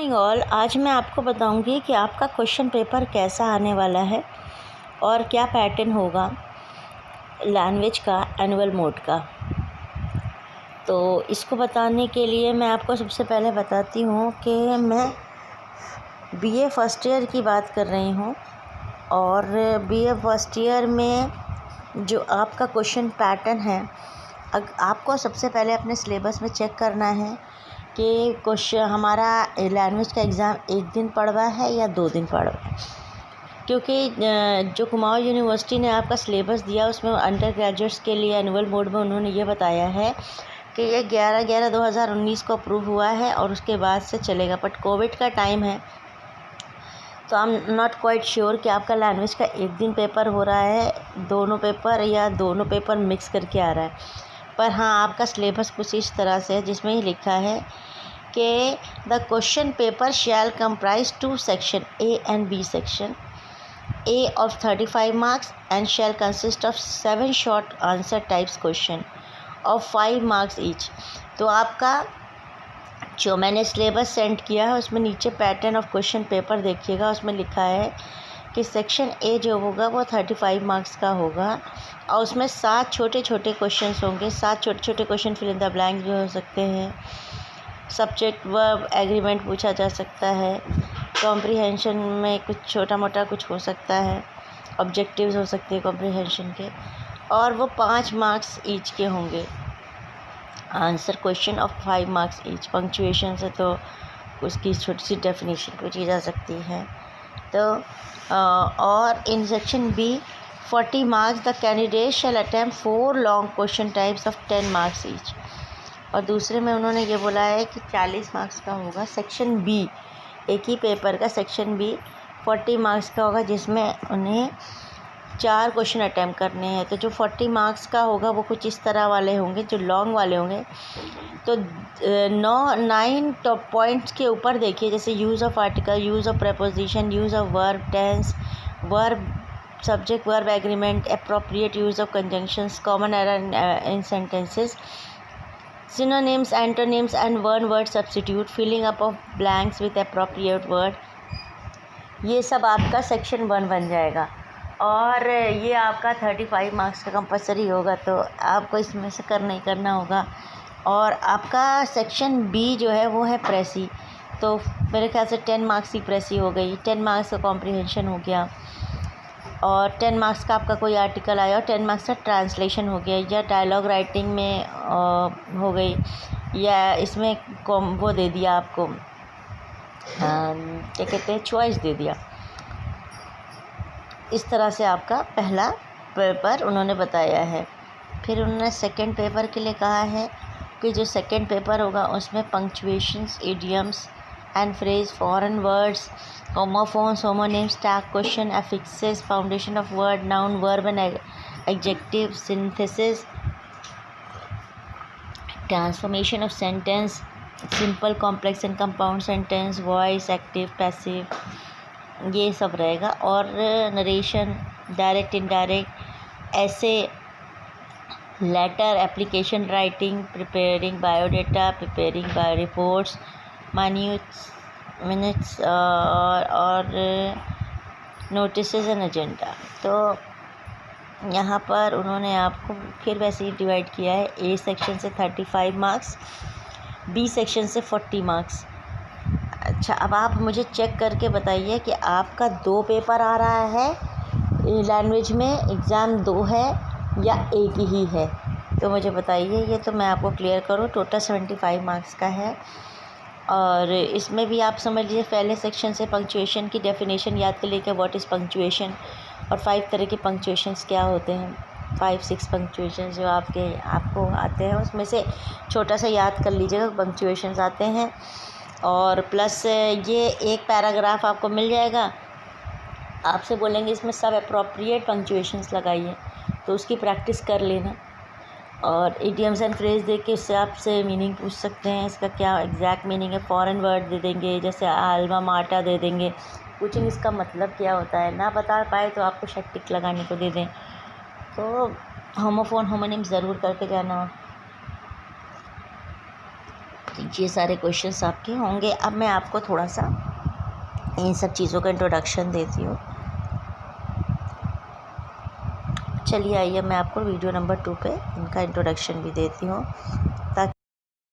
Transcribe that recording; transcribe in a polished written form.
Morning all. आज मैं आपको बताऊंगी कि आपका क्वेश्चन पेपर कैसा आने वाला है और क्या पैटर्न होगा लैंग्वेज का एनुअल मोड का। तो इसको बताने के लिए मैं आपको सबसे पहले बताती हूँ कि मैं बीए फर्स्ट ईयर की बात कर रही हूँ और बीए फर्स्ट ईयर में जो आपका क्वेश्चन पैटर्न है, आपको सबसे पहले अपने सिलेबस में चेक करना है कि क्वेश्चन हमारा लैंग्वेज का एग्ज़ाम एक दिन पड़ रहा है या 2 दिन पड़ रहा है। क्योंकि जो कुमाऊं यूनिवर्सिटी ने आपका सिलेबस दिया उसमें अंडर ग्रेजुएट्स के लिए एनुअल मोड में उन्होंने ये बताया है कि ये 11/11/2019 को अप्रूव हुआ है और उसके बाद से चलेगा। बट कोविड का टाइम है तो I am not quite sure कि आपका लैंग्वेज का एक दिन पेपर हो रहा है, दोनों पेपर या दोनों पेपर मिक्स करके आ रहा है। पर हाँ, आपका सिलेबस कुछ इस तरह से है जिसमें ही लिखा है कि the question paper shall comprise 2 section A and B section A of 35 marks and shall consist of 7 short answer types question of 5 marks each. तो आपका जो मैंने सिलेबस सेंड किया है उसमें नीचे पैटर्न ऑफ क्वेश्चन पेपर देखिएगा, उसमें लिखा है कि सेक्शन ए जो होगा वो 35 मार्क्स का होगा और उसमें 7 छोटे छोटे क्वेश्चंस होंगे। 7 छोटे छोटे question fill in the blank भी हो सकते हैं, सब्जेक्ट वर्ब एग्रीमेंट पूछा जा सकता है, कॉम्प्रिहेंशन में कुछ छोटा मोटा कुछ हो सकता है, ऑब्जेक्टिव्स हो सकते हैं कॉम्प्रिहेंशन के, और वो 5 मार्क्स ईच के होंगे। Answer question of 5 marks each. Punctuation से तो उसकी छोटी सी डेफिनेशन पूछी जा सकती है। तो और in section B 40 marks the candidate shall attempt 4 long question types of 10 marks each. और दूसरे में उन्होंने ये बोला है कि 40 मार्क्स का होगा सेक्शन बी, एक ही पेपर का सेक्शन बी 40 मार्क्स का होगा जिसमें उन्हें 4 क्वेश्चन अटैम्प्ट करने हैं। तो जो 40 मार्क्स का होगा वो कुछ इस तरह वाले होंगे, जो लॉन्ग वाले होंगे। तो 9 टॉप पॉइंट्स के ऊपर देखिए, जैसे use of article, use of preposition, use of verb, tense, verb, subject verb agreement, appropriate use of conjunctions, common error in sentences, synonyms, antonyms and one word substitute, filling up of blanks with appropriate word। ये सब आपका section 1 बन जाएगा और ये आपका 35 marks का compulsory होगा। तो आपको इसमें से करना ही करना होगा। और आपका सेक्शन बी जो है वो है प्रेसी, तो मेरे ख्याल से 10 मार्क्स की प्रेसी हो गई, 10 मार्क्स का कॉम्प्रिहेंशन हो गया और 10 मार्क्स का आपका कोई आर्टिकल आया और 10 मार्क्स का ट्रांसलेशन हो गया, या डायलॉग राइटिंग में हो गई, या इसमें वो दे दिया आपको क्या कहते हैं, चॉइस दे दिया। इस तरह से आपका पहला पेपर उन्होंने बताया है। फिर उन्होंने सेकंड पेपर के लिए कहा है कि जो सेकंड पेपर होगा उसमें punctuations, idioms and phrase, foreign words, homophones, homonyms, tag question, affixes, foundation of word, noun, verb and adjective, synthesis, transformation of sentence, simple, complex and compound sentence, voice, active, passive, ये सब रहेगा। और narration, direct, indirect, ऐसे, letter, application writing, preparing biodata, preparing bio reports, minutes और notice and agenda. तो यहाँ पर उन्होंने आपको फिर वैसे ही डिवाइड किया है, ए सेक्शन से 35 मार्क्स, बी सेक्शन से 40 मार्क्स। अच्छा, अब आप मुझे चेक करके बताइए कि आपका 2 पेपर आ रहा है लैंग्वेज में, एग्ज़ाम 2 है या एक ही है, तो मुझे बताइए। ये तो मैं आपको क्लियर करूँ, टोटल 75 मार्क्स का है। और इसमें भी आप समझ लीजिए पहले सेक्शन से पंक्चुएशन की डेफिनेशन याद कर लीजिए, व्हाट इज़ पंक्चुएशन, और 5 तरह के पंक्चुएशंस क्या होते हैं, 5-6 पंक्चुएशन जो आपको आते हैं, उसमें से छोटा सा याद कर लीजिएगा पंक्चुएशंस आते हैं। और प्लस ये एक पैराग्राफ आपको मिल जाएगा, आपसे बोलेंगे इसमें सब एप्रोप्रिएट पंक्चुएशंस लगाइए, तो उसकी प्रैक्टिस कर लेना। और इडियम्स एंड फ्रेज देख के इससे आपसे मीनिंग पूछ सकते हैं, इसका क्या एग्जैक्ट मीनिंग है। फॉरेन वर्ड दे देंगे, जैसे आल्मा माटा दे देंगे, पूछेंगे इसका मतलब क्या होता है, ना बता पाए तो आपको शायद टिक लगाने को दे दें। तो होमोफोन, होमोनिम ज़रूर करके जाना। तो ये सारे क्वेश्चंस आपके होंगे। अब मैं आपको थोड़ा सा इन सब चीज़ों का इंट्रोडक्शन देती हूँ। चलिए आइए मैं आपको वीडियो नंबर 2 पे इनका इंट्रोडक्शन भी देती हूँ, ताकि